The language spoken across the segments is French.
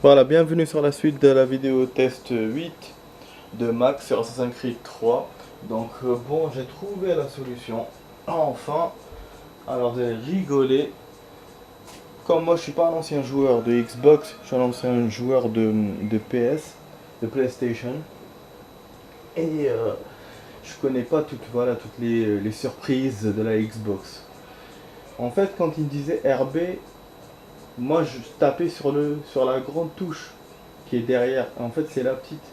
Voilà, bienvenue sur la suite de la vidéo test 8 de Max sur Assassin's Creed 3. Donc bon, j'ai trouvé la solution. Enfin, alors vous allez rigoler. Comme moi je suis pas un ancien joueur de Xbox, je suis un ancien joueur de PS, de PlayStation. Et je connais pas toutes les surprises de la Xbox. En fait, quand il me disait RB, moi je tapais sur la grande touche qui est derrière. En fait, c'est la petite.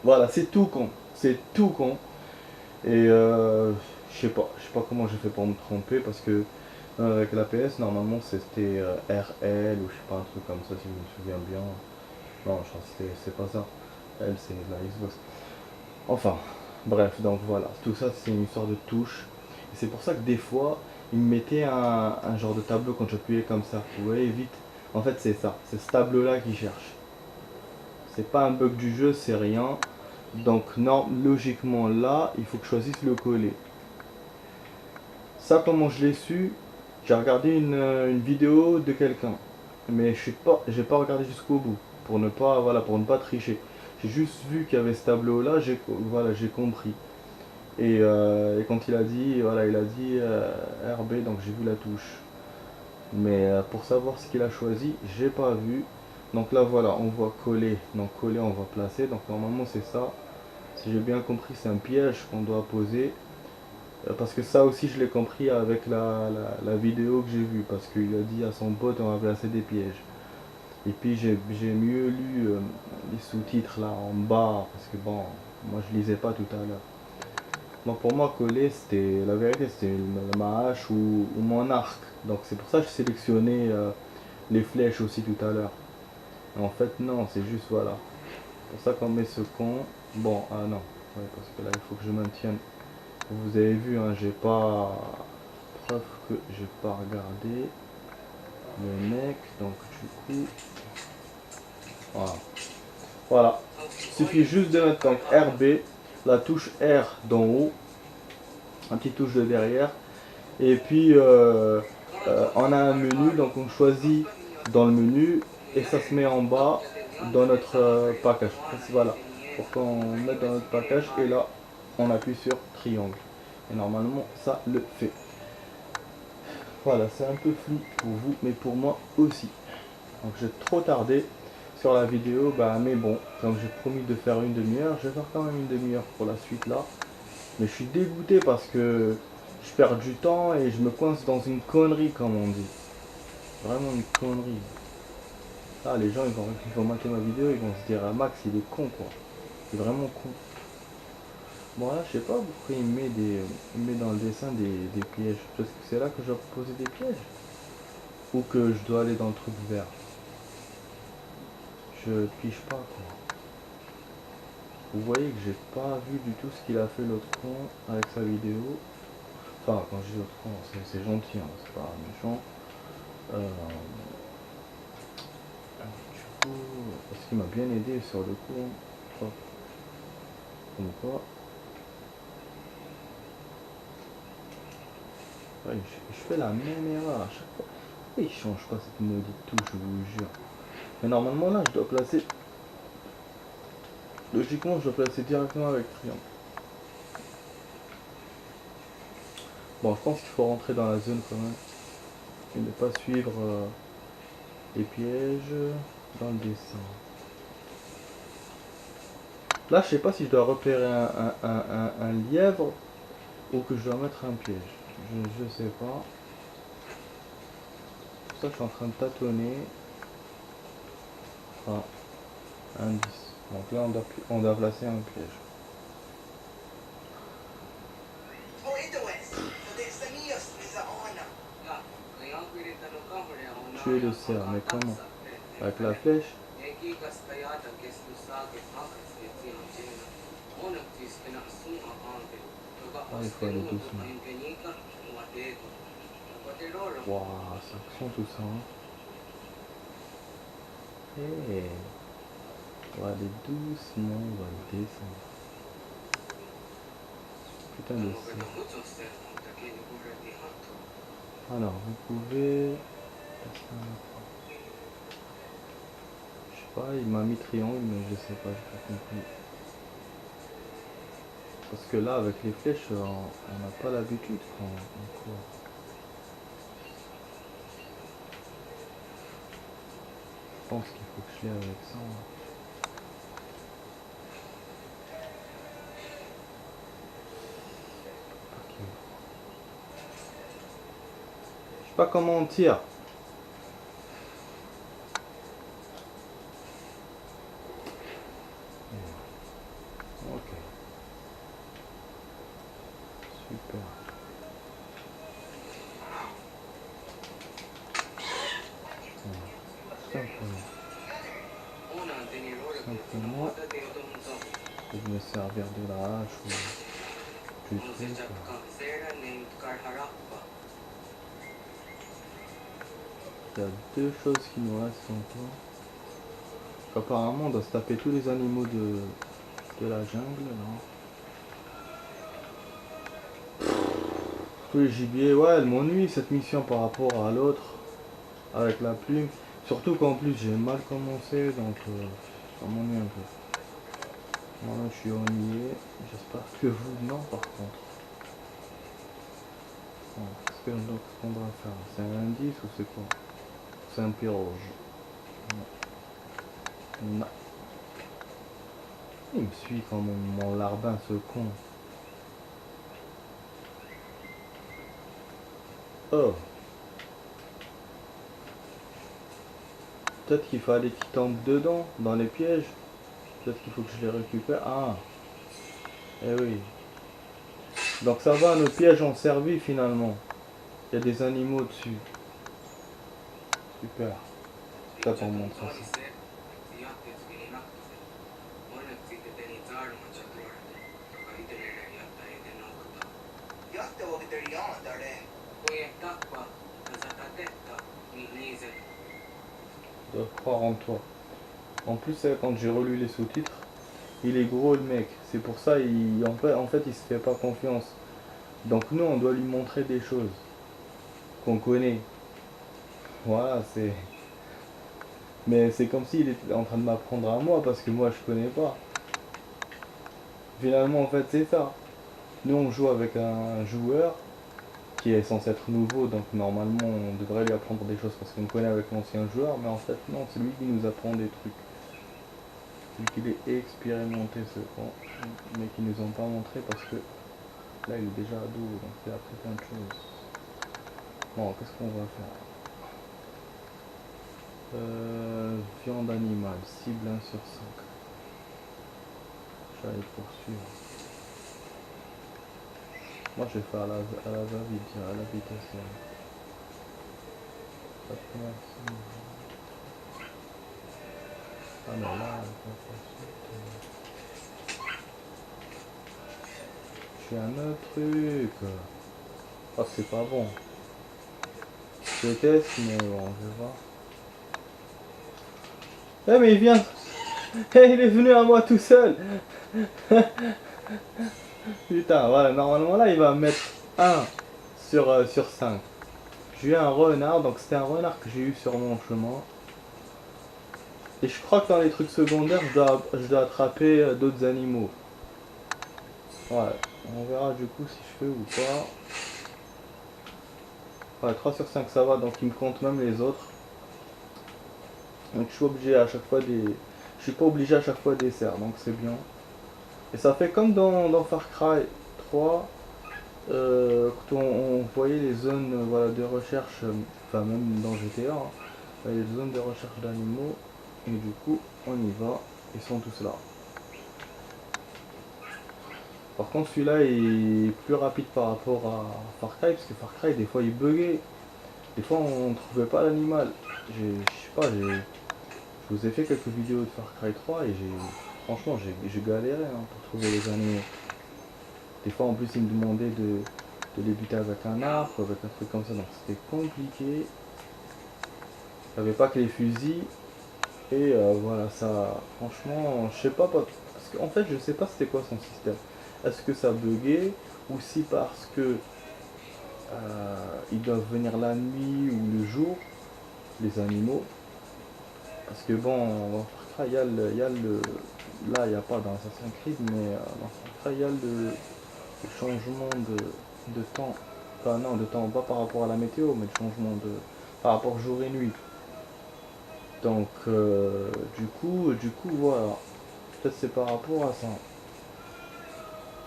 Voilà, c'est tout con. C'est tout con. Et je sais pas comment j'ai fait pour me tromper parce que avec la PS, normalement c'était RL ou je sais pas, un truc comme ça si je me souviens bien. Non, je crois que c'est pas ça. L, c'est la Xbox. Enfin, bref, donc voilà. Tout ça, c'est une histoire de touche. Et c'est pour ça que des fois, il me mettait un genre de tableau quand j'appuyais comme ça. Vous voyez, vite. En fait, c'est ça. C'est ce tableau-là qui cherche. C'est pas un bug du jeu, c'est rien. Donc non, logiquement là, il faut que je choisisse le collet. Ça, comment je l'ai su? J'ai regardé une vidéo de quelqu'un, mais j'ai pas regardé jusqu'au bout pour ne pas, voilà, pour ne pas tricher. J'ai juste vu qu'il y avait ce tableau-là, voilà, j'ai compris. Et quand il a dit, voilà, il a dit RB, donc j'ai vu la touche. Mais pour savoir ce qu'il a choisi, j'ai pas vu. Donc là, voilà, on voit coller. Donc coller, on va placer. Donc normalement, c'est ça. Si j'ai bien compris, c'est un piège qu'on doit poser. Parce que ça aussi, je l'ai compris avec la vidéo que j'ai vue. Parce qu'il a dit à son pote, on va placer des pièges. Et puis j'ai mieux lu les sous-titres là en bas. Parce que bon, moi je lisais pas tout à l'heure. Donc pour moi, coller, c'était la vérité, c'était ma hache ou mon arc. Donc c'est pour ça que je sélectionnais les flèches aussi tout à l'heure. En fait, non, c'est juste voilà. Pour ça qu'on met ce con. Bon, ah non. Ouais, parce que là, il faut que je maintienne. Vous avez vu, hein, j'ai pas. Preuve que j'ai pas regardé le mec. Donc, du coup. Voilà. Voilà. Il suffit juste de mettre donc RB, la touche R d'en haut, un petit touche de derrière. Et puis, on a un menu. Donc, on choisit dans le menu et ça se met en bas dans notre package. Voilà. Pour qu'on mette dans notre package. Et là, on appuie sur triangle. Et normalement, ça le fait. Voilà, c'est un peu flou pour vous, mais pour moi aussi. Donc j'ai trop tardé sur la vidéo, bah mais bon, comme j'ai promis de faire une demi-heure, je vais faire quand même une demi-heure pour la suite là. Mais je suis dégoûté parce que je perds du temps et je me coince dans une connerie comme on dit. Vraiment une connerie. Ah, les gens ils vont mater ma vidéo, ils vont se dire ah Max il est con quoi. Il est vraiment con. Bon là je sais pas pourquoi il met dans le dessin des pièges. Parce que c'est là que je dois poser des pièges. Ou que je dois aller dans le truc vert. Je pige pas quoi. Vous voyez que j'ai pas vu du tout ce qu'il a fait l'autre con avec sa vidéo. Enfin quand je dis l'autre con, c'est gentil, hein, c'est pas méchant. Du coup, parce qu'il m'a bien aidé sur le coup. Hop, comme quoi. Ouais, je fais la même erreur à chaque fois. Et il change pas cette maudite touche, je vous jure. Mais normalement là je dois placer. Logiquement je dois placer directement avec triangle. Bon, je pense qu'il faut rentrer dans la zone quand même. Et ne pas suivre les pièges dans le dessin. Là, je sais pas si je dois repérer un lièvre ou que je dois mettre un piège. Je sais pas. C'est pour ça que je suis en train de tâtonner. Enfin, indice. Donc là, on doit placer un piège. Tuer le cerf, mais comment? Avec la flèche? Ah, il faut aller doucement. Waouh, c'est action tout ça. Hein. Hey. On va aller doucement, on va le descendre. Putain de cerf. Alors, vous pouvez... sais pas, il m'a mis triangle, mais je sais pas, j'ai pas compris. Parce que là, avec les flèches, on n'a pas l'habitude encore. Je pense qu'il faut que je l'ai avec ça. Ok. Je sais pas comment on tire. Ok. Super. Simplement. Simplement. Pour me servir de la hache ou du truc. Il y a deux choses qui nous restent encore. Apparemment on doit se taper tous les animaux de la jungle là. Tous les gibiers, ouais, elle m'ennuie cette mission par rapport à l'autre avec la plume. Surtout qu'en plus j'ai mal commencé donc ça m'ennuie un peu. Voilà, je suis ennuyé. J'espère que vous non par contre. Bon, qu'est-ce qu'on doit faire? C'est un indice ou c'est quoi? C'est un piroge. Non. Il me suit quand même, mon larbin, ce con. Oh. Peut-être qu'il fallait qu'il tombe dedans, dans les pièges. Peut-être qu'il faut que je les récupère. Ah. Eh oui. Donc ça va, nos pièges ont servi finalement. Il y a des animaux dessus. Super. Ça t'en montre ça. Je dois croire en toi. En plus, quand j'ai relu les sous-titres, il est gros le mec. C'est pour ça, en fait, il se fait pas confiance. Donc nous, on doit lui montrer des choses qu'on connaît. Voilà, c'est... Mais c'est comme s'il était en train de m'apprendre à moi, parce que moi, je connais pas. Finalement, en fait, c'est ça. Nous, on joue avec un joueur qui est censé être nouveau, donc normalement, on devrait lui apprendre des choses parce qu'on connaît avec l'ancien joueur, mais en fait, non, c'est lui qui nous apprend des trucs. C'est qu'il est expérimenté, ce con, mais qui nous ont pas montré parce que là, il est déjà ado, donc il a appris plein de choses. Bon, qu'est-ce qu'on va faire? Viande animale, cible 1 sur 5. J'allais poursuivre. Moi je vais faire à la va-vite, à la vitesse là. Pas de merci. Ah mais là, je fais un autre truc. Oh c'est pas bon. Je teste mais bon, je vais voir. Eh mais il vient. Eh il est venu à moi tout seul. Putain, voilà, normalement là il va mettre 1 sur 5. J'ai eu un renard, donc c'était un renard que j'ai eu sur mon chemin. Et je crois que dans les trucs secondaires, je dois attraper d'autres animaux. Ouais, on verra du coup si je fais ou pas. Ouais, 3 sur 5 ça va, donc il me compte même les autres. Donc je suis obligé à chaque fois des... Je suis pas obligé à chaque fois des serres, donc c'est bien. Et ça fait comme dans Far Cry 3, quand on voyait les zones voilà, de recherche, enfin même dans GTA, hein, les zones de recherche d'animaux, et du coup on y va, ils sont tous là. Par contre celui-là est plus rapide par rapport à Far Cry, parce que Far Cry des fois il buguait, des fois on trouvait pas l'animal. Je sais pas, je vous ai fait quelques vidéos de Far Cry 3 et franchement j'ai galéré hein, pour trouver les animaux. Des fois en plus il me demandait de les buter avec un arc, avec un truc comme ça, donc c'était compliqué. Il n'y avait pas que les fusils. Et voilà, ça, franchement, je sais pas, parce qu'en fait, je sais pas c'était quoi son système. Est-ce que ça buguait, ou si parce que ils doivent venir la nuit ou le jour, les animaux. Parce que bon, on va Far Cry, il y a le... Là, il n'y a pas dans Assassin's Creed, mais dans Far Cry, il y a le changement de temps. Enfin non, de temps, pas par rapport à la météo, mais le changement de... par rapport jour et nuit. Donc, du coup, voilà. Peut-être c'est par rapport à ça.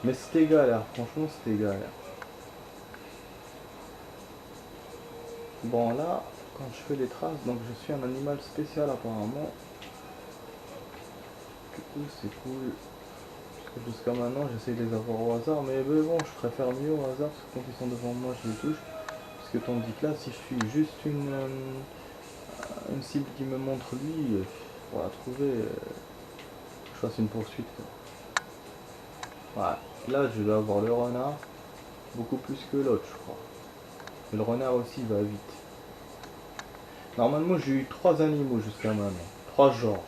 Mais c'était galère, franchement, c'était galère. Bon, là, quand je fais les traces, donc je suis un animal spécial apparemment. Du coup, c'est cool. Parce que jusqu'à maintenant, j'essaie de les avoir au hasard. Mais bon, je préfère mieux au hasard, parce que quand ils sont devant moi, je les touche. Parce que tandis que là, si je suis juste une cible qui me montre lui, pour la trouver, je fasse une poursuite. Quoi. Ouais. Là, je vais avoir le renard, beaucoup plus que l'autre, je crois. Mais le renard aussi va vite. Normalement, j'ai eu 3 animaux jusqu'à maintenant. 3 genres.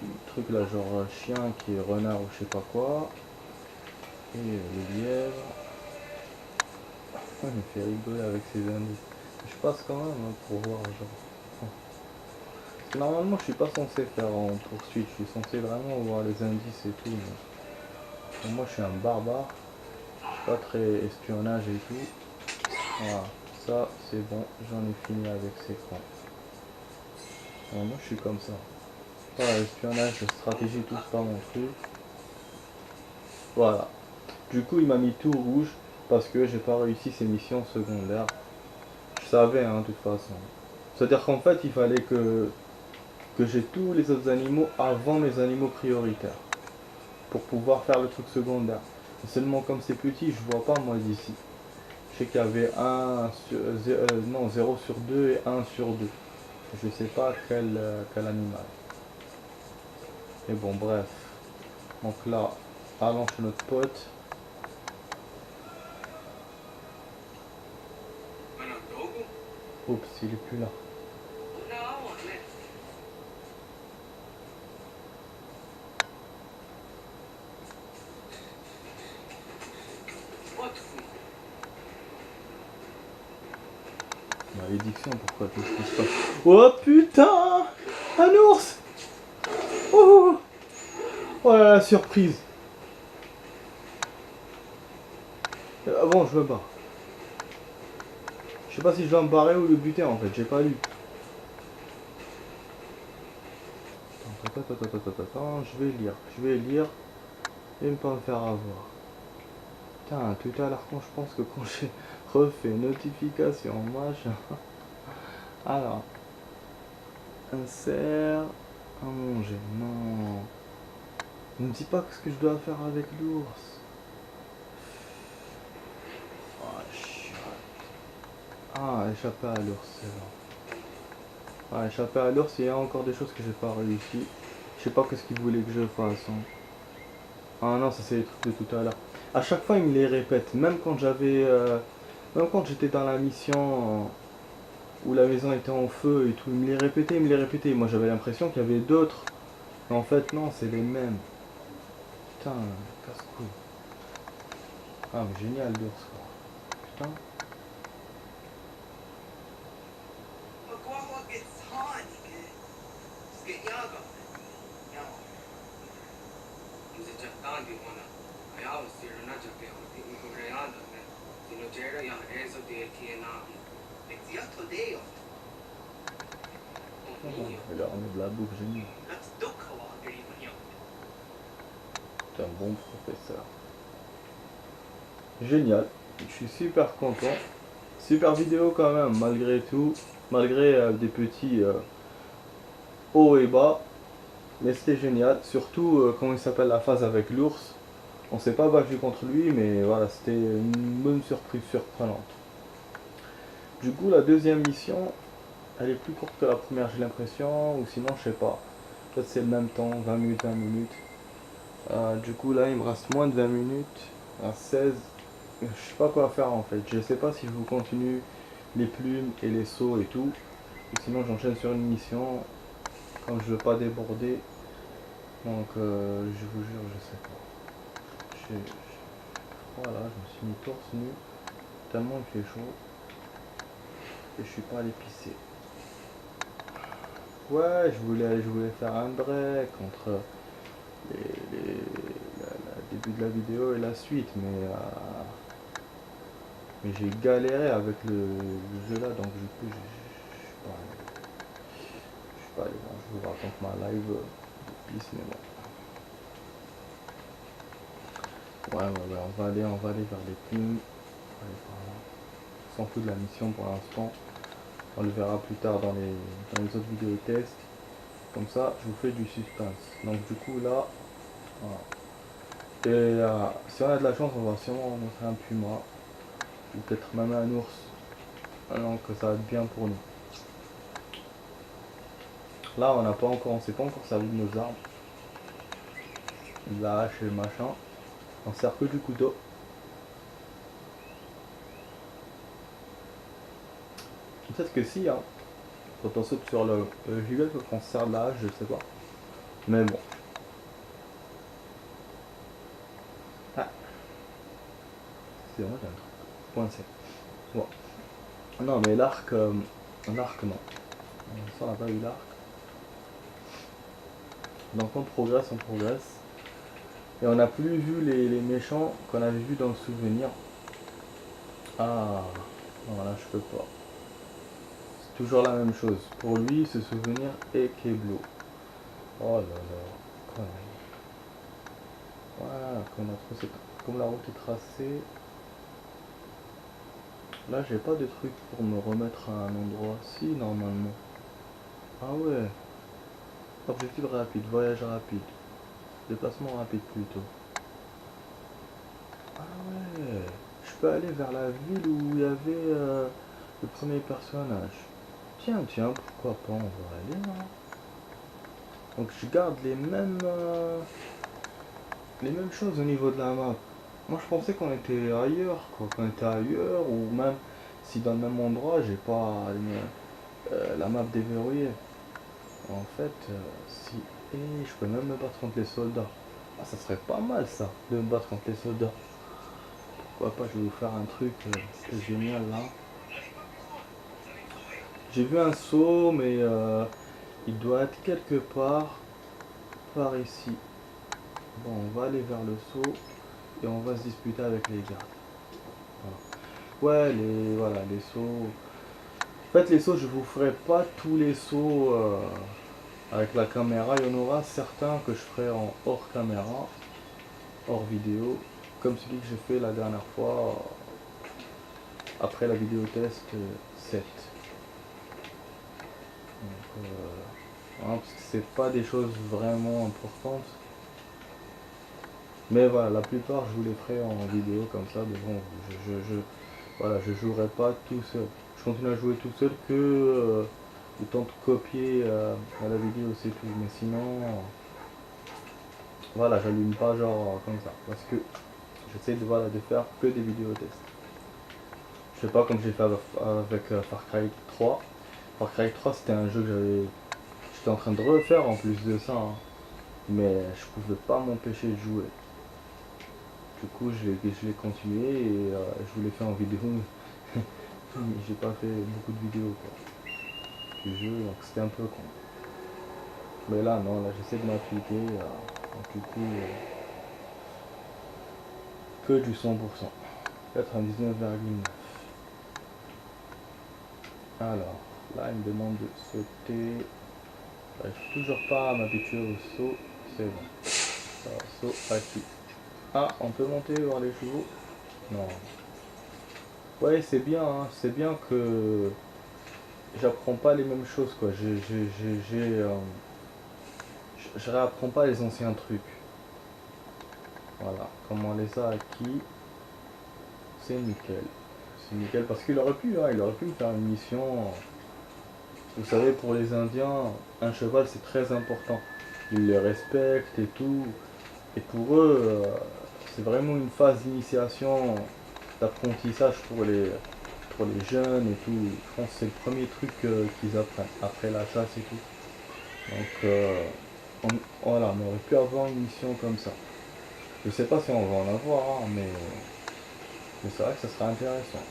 Le truc là, genre chien qui est renard ou je sais pas quoi. Et le lièvre. Il me fait rigoler avec ses indices. Je passe quand même hein, pour voir genre. Parce que normalement je suis pas censé faire en poursuite, je suis censé vraiment voir les indices et tout. Mais moi je suis un barbare, je suis pas très espionnage et tout. Voilà, ça c'est bon, j'en ai fini avec ces cons. Moi je suis comme ça. Voilà, espionnage, stratégie, tout c'est pas mon truc. Voilà. Du coup il m'a mis tout rouge parce que j'ai pas réussi ces missions secondaires. Je savais hein, de toute façon. C'est-à-dire qu'en fait il fallait que j'ai tous les autres animaux avant mes animaux prioritaires pour pouvoir faire le truc secondaire. Et seulement comme c'est petit, je vois pas moi d'ici. Je sais qu'il y avait non, 0/2 et 1/2. Je sais pas quel animal. Et bon bref. Donc là, allons chez notre pote. Oups, il est plus là. Malédiction, pourquoi tout ce qui se passe. Oh putain, un ours. Oh, oh là là, surprise. Bon, je me barre. Je sais pas si je dois me barrer ou le buter en fait, j'ai pas lu. Attends, je vais lire et ne pas me faire avoir. Putain, tout à l'heure quand je pense que quand j'ai refait notification, machin. Alors, un cerf à manger, non. Ne me dis pas ce que je dois faire avec l'ours. Oh, chut. Ah, échapper à l'ours, c'est bon. Ah, échapper à l'ours, il y a encore des choses que j'ai pas réussi. Je sais pas qu'est-ce qu'il voulait que je fasse. Hein. Ah non, ça c'est les trucs de tout à l'heure. À chaque fois, il me les répète. Même quand même quand j'étais dans la mission où la maison était en feu et tout, il me les répétait, il me les répétait. Moi, j'avais l'impression qu'il y avait d'autres. Mais en fait, non, c'est les mêmes. Putain, casse-couille. Ah, mais génial l'ours, quoi. Putain. Il a remis de la bouffe, génial. C'est un bon professeur. Génial. Je suis super content. Super vidéo quand même, malgré tout. Malgré des petits hauts et bas. Mais c'était génial. Surtout, comment il s'appelle, la phase avec l'ours. On s'est pas battu contre lui, mais voilà, c'était une bonne surprise surprenante. Du coup, la deuxième mission, elle est plus courte que la première, j'ai l'impression. Ou sinon, je sais pas. Peut-être c'est le même temps, 20 minutes, 20 minutes. Du coup, là, il me reste moins de 20 minutes. À 16. Je sais pas quoi faire en fait. Je sais pas si je vous continue les plumes et les sauts et tout. Ou sinon, j'enchaîne sur une mission. Comme je veux pas déborder. Donc, je vous jure, je sais pas. Voilà, je me suis mis torse nu. Tellement il fait chaud. Et je suis pas allé pisser. Ouais, je voulais faire un break entre le début de la vidéo et la suite, mais j'ai galéré avec le jeu là, donc du coup, je suis pas allé. Bon, je vous raconte ma live depuis cinéma. Ouais, on va aller vers les pings. On va aller par là. On s'en fout de la mission pour l'instant. On le verra plus tard dans les autres vidéos tests. Comme ça, je vous fais du suspense. Donc du coup là, voilà. Et si on a de la chance, on va sûrement rencontrer un puma. Ou peut-être même un ours. Donc ça va être bien pour nous. Là, on s'est pas encore servi de nos armes. De la hache et le machin. On sert que du couteau. Peut-être que si, hein. Quand on saute sur le gigot, quand on se sert de la hache, je sais pas. Mais bon. Ah, c'est vrai, j'ai un truc coincé. Bon. Non, mais l'arc, non. Ça, on n'a pas eu l'arc. Donc on progresse, on progresse. Et on n'a plus vu les méchants qu'on avait vus dans le souvenir. Ah, non, là je peux pas. C'est toujours la même chose. Pour lui, ce souvenir est Keblo. Oh là là. Connerie. Voilà, comme la route est tracée. Là, j'ai pas de truc pour me remettre à un endroit. Si, normalement. Ah ouais. Objectif rapide, voyage rapide. Déplacement rapide plutôt. Ah ouais. Je peux aller vers la ville où il y avait le premier personnage. Tiens, pourquoi pas, on va aller là. Donc je garde les mêmes choses au niveau de la map. Moi je pensais qu'on était ailleurs, quoi, qu'on était ailleurs, ou même si dans le même endroit j'ai pas la map déverrouillée. En fait, si. Et je peux même me battre contre les soldats. Ah, ça serait pas mal ça, de me battre contre les soldats. Pourquoi pas, je vais vous faire un truc génial là. J'ai vu un saut, mais il doit être quelque part par ici. Bon, on va aller vers le saut et on va se disputer avec les gardes. Voilà. Ouais, les sauts. En fait, les sauts, je vous ferai pas tous les sauts avec la caméra. Il y en aura certains que je ferai en hors caméra, hors vidéo, comme celui que j'ai fait la dernière fois après la vidéo test 7. Donc, parce que c'est pas des choses vraiment importantes. Mais voilà, la plupart je vous les ferai en vidéo comme ça, mais bon, voilà, je jouerai pas tout seul. Je continue à jouer tout seul que le temps de copier à la vidéo, c'est tout. Mais sinon, voilà, j'allume pas genre comme ça, parce que j'essaie de faire que des vidéos tests. Je sais pas comme j'ai fait avec Far Cry 3. Far Cry 3 c'était un jeu que j'étais en train de refaire en plus de ça, hein. Mais je pouvais pas m'empêcher de jouer. Du coup, je l'ai continué et je vous l'ai fait en vidéo. Mais j'ai pas fait beaucoup de vidéos quoi, du jeu, donc c'était un peu con. Mais là, non, là j'essaie de m'appliquer. Donc, du coup, que du 100%. 99,9. Alors, là, il me demande de sauter. J'arrive toujours pas à m'habituer au saut. C'est bon. Alors, saut acquis. Ah, on peut monter voir les chevaux? Non. Ouais, c'est bien, hein. C'est bien que j'apprends pas les mêmes choses, quoi. Je réapprends pas les anciens trucs. Voilà, comme on les a acquis, c'est nickel. C'est nickel parce qu'il aurait pu, hein, il aurait pu me faire une mission. Vous savez, pour les Indiens, un cheval c'est très important. Ils les respectent et tout. Et pour eux, c'est vraiment une phase d'initiation, d'apprentissage pour les jeunes et tout. Je pense que c'est le premier truc qu'ils apprennent après la chasse et tout. Donc voilà, on aurait pu avoir une mission comme ça. Je sais pas si on va en avoir, hein, mais c'est vrai que ça serait intéressant.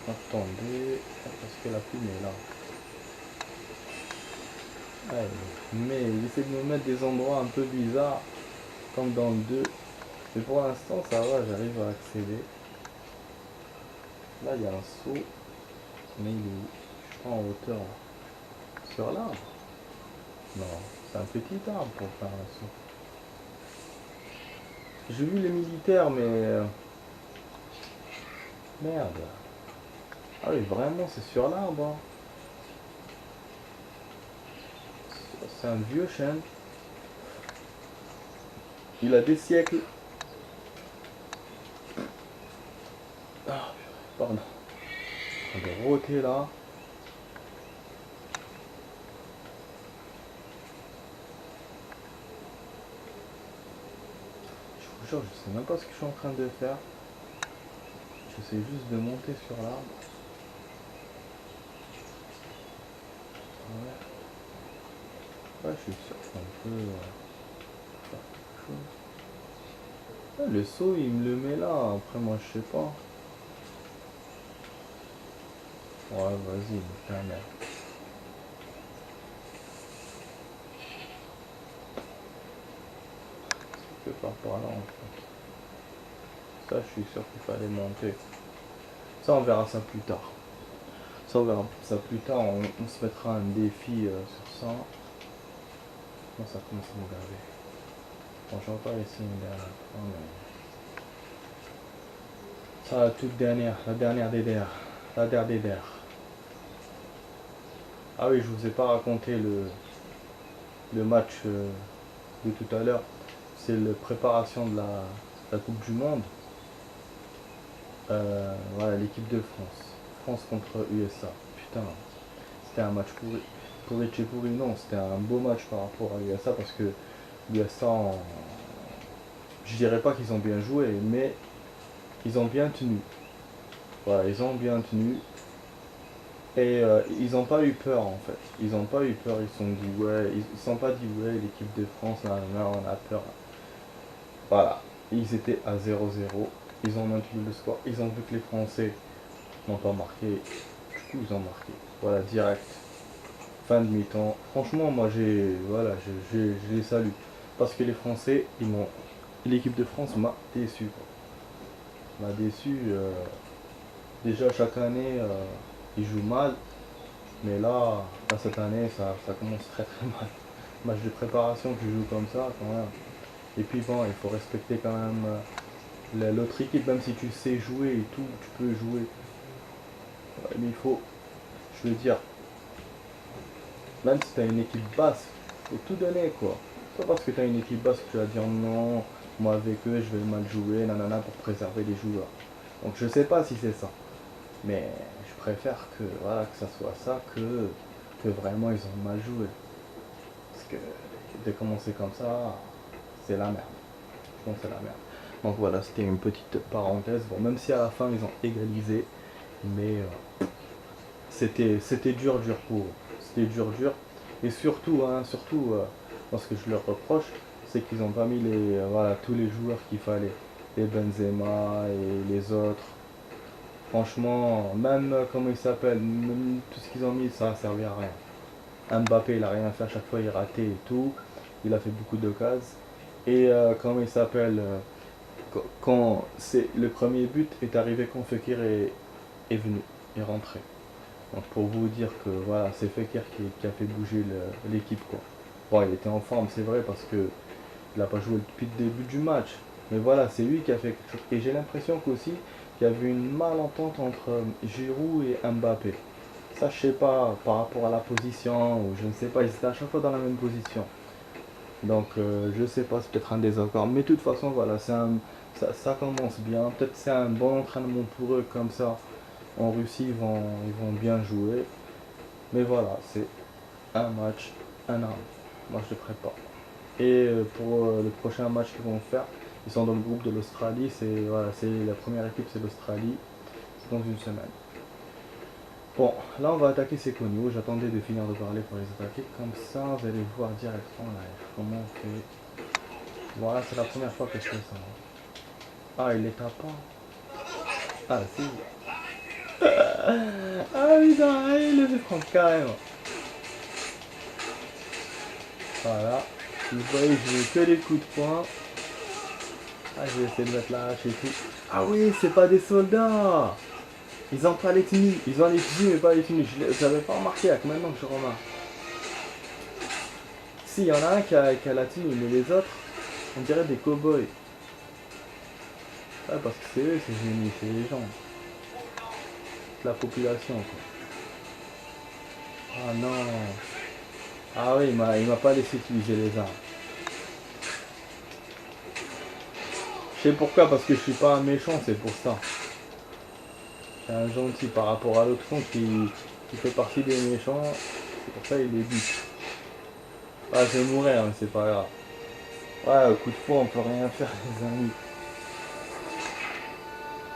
Attendez, parce que la plume est là. Allez. Mais il essaie de me mettre des endroits un peu bizarres, comme dans le 2. Mais pour l'instant, ça va, j'arrive à accéder. Là, il y a un saut. Mais il est où? Je suis pas en hauteur là. Sur l'arbre? Non, c'est un petit arbre pour faire un saut. J'ai vu les militaires, mais... Merde. Ah oui, vraiment, c'est sur l'arbre. Hein. C'est un vieux chêne. Il a des siècles. Ah, pardon. On va roter là. Je vous jure, je sais même pas ce que je suis en train de faire. J'essaie juste de monter sur l'arbre. Ouais. Ouais, je suis sûr qu'on peut faire quelque chose. Ouais, le saut, il me le met là. Après, moi, je sais pas. Ouais, vas-y, putain, merde. Je peux pas par là, en fait. Ça, je suis sûr qu'il fallait monter. Ça, on verra ça plus tard. Ça, on verra ça plus tard. On se mettra un défi sur ça. Moi, ça commence à me gaver. Bon, je vais pas laisser une dernière fois, mais... Ça, la toute dernière. La dernière des der. La dernière des der. Ah oui, je vous ai pas raconté le match de tout à l'heure. C'est la préparation de la Coupe du Monde. Voilà, l'équipe de France. France contre USA. Putain, c'était un match pourri. Pourri de chez pourri, non. C'était un beau match par rapport à l'USA parce que l'USA, je dirais pas qu'ils ont bien joué, mais ils ont bien tenu. Voilà, ils ont bien tenu. Et ils n'ont pas eu peur en fait. Ils n'ont pas eu peur, ils se sont dit ouais, ils ne sont pas dit ouais, l'équipe de France, là, on a peur. Voilà, ils étaient à 0-0, ils ont maintenu le score, ils ont vu que les Français n'ont pas marqué, du coup ils ont marqué. Voilà, direct, fin de mi-temps. Franchement, moi voilà, je les salue. Parce que les Français, l'équipe de France m'a déçu. M'a déçu. Déjà chaque année, ils jouent mal. Mais là, cette année, ça commence très très mal. Match de préparation, tu joues comme ça quand même. Et puis bon, il faut respecter quand même l'autre équipe, même si tu sais jouer et tout, tu peux jouer. Ouais, mais il faut, je veux dire, même si tu as une équipe basse, il faut tout donner quoi. C'est pas parce que tu as une équipe basse que tu vas dire non, moi avec eux je vais mal jouer, nanana, pour préserver les joueurs. Donc je sais pas si c'est ça. Mais je préfère que, voilà, que ça soit ça que vraiment ils ont mal joué. Parce que de commencer comme ça, c'est la merde. Je pense que c'est la merde. Donc voilà, c'était une petite parenthèse. Bon, même si à la fin ils ont égalisé, mais c'était dur pour eux. C'était dur. Et surtout, moi, ce que je leur reproche, c'est qu'ils n'ont pas mis voilà, tous les joueurs qu'il fallait. Les Benzema et les autres. Franchement, même comment ils s'appellent, même tout ce qu'ils ont mis, ça a servi à rien. Mbappé, il a rien fait, à chaque fois il ratait et tout. Il a fait beaucoup de cases. Et comment il s'appelle quand c'est le premier but est arrivé quand Fekir est venu, est rentré. Donc pour vous dire que voilà, c'est Fekir qui a fait bouger l'équipe quoi. Bon, il était en forme, c'est vrai, parce que il n'a pas joué depuis le début du match. Mais voilà, c'est lui qui a fait quelque chose. Et j'ai l'impression qu'aussi qu'il y avait une malentente entre Giroud et Mbappé. Ça, je sais pas, par rapport à la position, ou je ne sais pas, ils étaient à chaque fois dans la même position. Donc, je sais pas, c'est peut-être un désaccord. Mais de toute façon, voilà, ça commence bien. Peut-être c'est un bon entraînement pour eux, comme ça. En Russie, ils vont bien jouer. Mais voilà, c'est un match, un an. Moi, je le prépare. Et pour le prochain match qu'ils vont faire, ils sont dans le groupe de l'Australie. Voilà, la première équipe, c'est l'Australie. C'est dans une semaine. Bon, là on va attaquer ces cognos. J'attendais de finir de parler pour les attaquer. Comme ça, vous allez voir directement en live comment on fait. Voilà, c'est la première fois que je fais ça. Ah, il les tape pas. Ah, si. Ah oui, non, il le fait prendre carrément. Voilà. Vous voyez, je vais que les coups de poing. Ah, je vais essayer de mettre la hache et tout. Ah oui, c'est pas des soldats. Ils ont pas les tenues. Ils ont les tenues mais pas les tenues. Je l'avais pas remarqué, avec maintenant que je remarque. Si, il y en a un qui a la tenue, mais les autres, on dirait des cow-boys. Ouais, parce que c'est eux, c'est génial, c'est les gens. La population, quoi. Ah non. Ah oui, il m'a pas laissé utiliser les armes. Je sais pourquoi, parce que je suis pas un méchant, c'est pour ça. Je suis un gentil par rapport à l'autre con qui fait partie des méchants. C'est pour ça qu'il est bute. Ah, je vais mourir, mais c'est pas grave. Ouais, au coup de poing, on peut rien faire, les amis.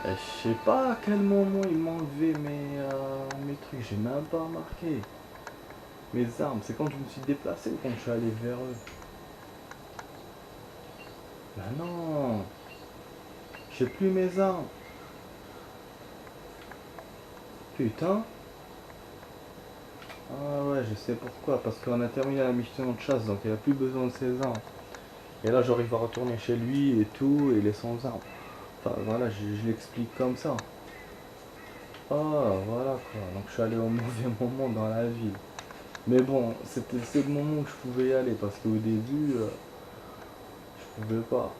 Et je sais pas à quel moment ils m'ont enlevé mes trucs, j'ai même pas remarqué. Mes armes, c'est quand je me suis déplacé ou quand je suis allé vers eux? Bah non, j'ai plus mes armes. Putain. Ah ouais, je sais pourquoi, parce qu'on a terminé la mission de chasse, donc il a plus besoin de ses armes. Et là, j'arrive à retourner chez lui et tout, et il est sans armes. Enfin voilà, je l'explique comme ça. Ah voilà quoi, donc je suis allé au mauvais moment dans la ville. Mais bon, c'était le seul moment où je pouvais y aller, parce qu'au début, je pouvais pas.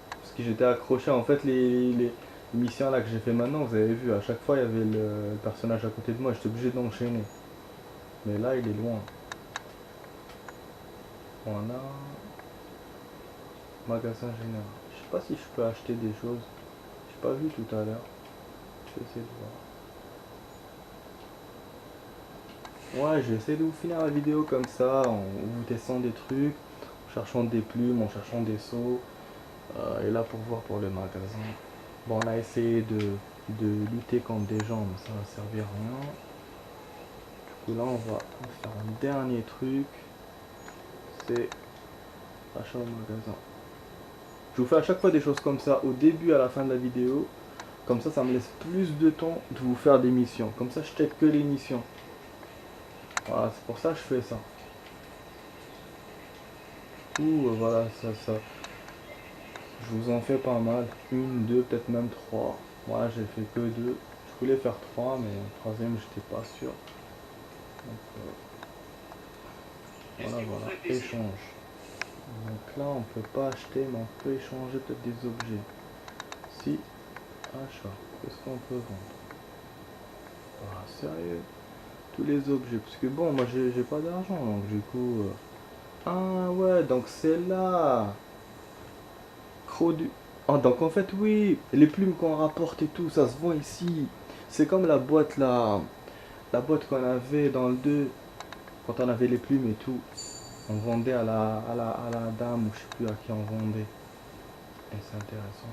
Parce que j'étais accroché. En fait, les missions là que j'ai fait maintenant, vous avez vu, à chaque fois il y avait le personnage à côté de moi, j'étais obligé d'enchaîner. Mais là, il est loin. On a magasin général. Je sais pas si je peux acheter des choses. J'ai pas vu tout à l'heure. Je vais essayer de voir. Ouais, je vais essayer de vous finir la vidéo comme ça, en vous testant des trucs, en cherchant des plumes, en cherchant des seaux. Et là pour voir pour le magasin. Bon, on a essayé de lutter contre des gens, mais ça va servir à rien. Du coup là on va faire un dernier truc. C'est achat au magasin. Je vous fais à chaque fois des choses comme ça, au début et à la fin de la vidéo. Comme ça me laisse plus de temps de vous faire des missions. Comme ça je check que les missions. Voilà, c'est pour ça que je fais ça. Ouh, voilà, ça. Je vous en fais pas mal. Une, deux, peut-être même trois. Moi, j'ai fait que deux. Je voulais faire trois, mais le troisième, j'étais pas sûr. Donc, voilà. Échange. Donc là, on peut pas acheter, mais on peut échanger peut-être des objets. Si, achat. Qu'est-ce qu'on peut vendre? Ah, sérieux? Tous les objets. Parce que bon, moi, j'ai pas d'argent, donc du coup... Ah ouais, donc c'est là. Ah, donc en fait, oui, les plumes qu'on rapporte et tout, ça se voit ici. C'est comme la boîte là, la boîte qu'on avait dans le 2 quand on avait les plumes et tout. On vendait à la dame, ou je sais plus à qui on vendait. Et c'est intéressant.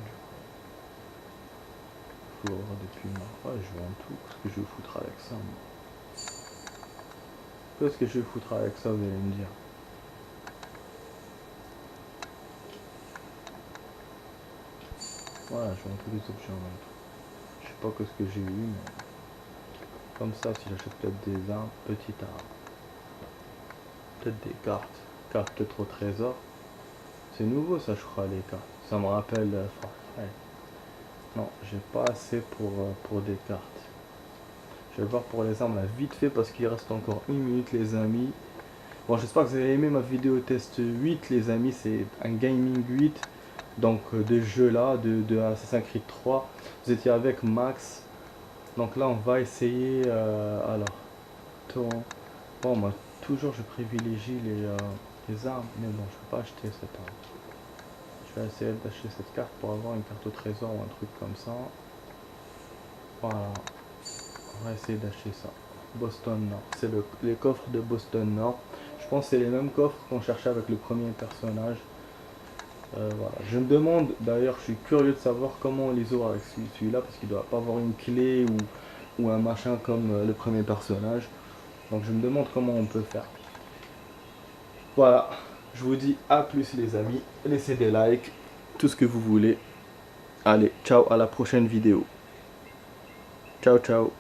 Je vais avoir des plumes. Ouais, je vends tout. Qu'est-ce que je vais foutre avec ça, moi? Qu'est-ce que je vais foutre avec ça, vous allez me dire? Voilà, je vends tous les objets en même temps. Je sais pas que ce que j'ai eu, mais comme ça, si j'achète peut-être des armes, petites armes. Peut-être des cartes. Cartes peut-être au trésor. C'est nouveau ça, je crois, les cartes. Ça me rappelle... ouais. Non, j'ai pas assez pour des cartes. Je vais voir pour les armes là vite fait parce qu'il reste encore une minute les amis. Bon, j'espère que vous avez aimé ma vidéo test 8 les amis. C'est un gaming 8. Donc de jeu là, de Assassin's Creed 3. Vous étiez avec Max. Donc là on va essayer... bon, moi toujours je privilégie les armes. Mais bon, je peux pas acheter cette arme. Je vais essayer d'acheter cette carte pour avoir une carte au trésor ou un truc comme ça. Voilà. On va essayer d'acheter ça. Boston Nord. C'est les coffres de Boston Nord. Je pense que c'est les mêmes coffres qu'on cherchait avec le premier personnage. Voilà. Je me demande, d'ailleurs, je suis curieux de savoir comment on les aura avec celui-là, parce qu'il ne doit pas avoir une clé ou un machin comme le premier personnage. Donc je me demande comment on peut faire. Voilà. Je vous dis à plus les amis. Laissez des likes, tout ce que vous voulez. Allez, ciao, à la prochaine vidéo. Ciao, ciao.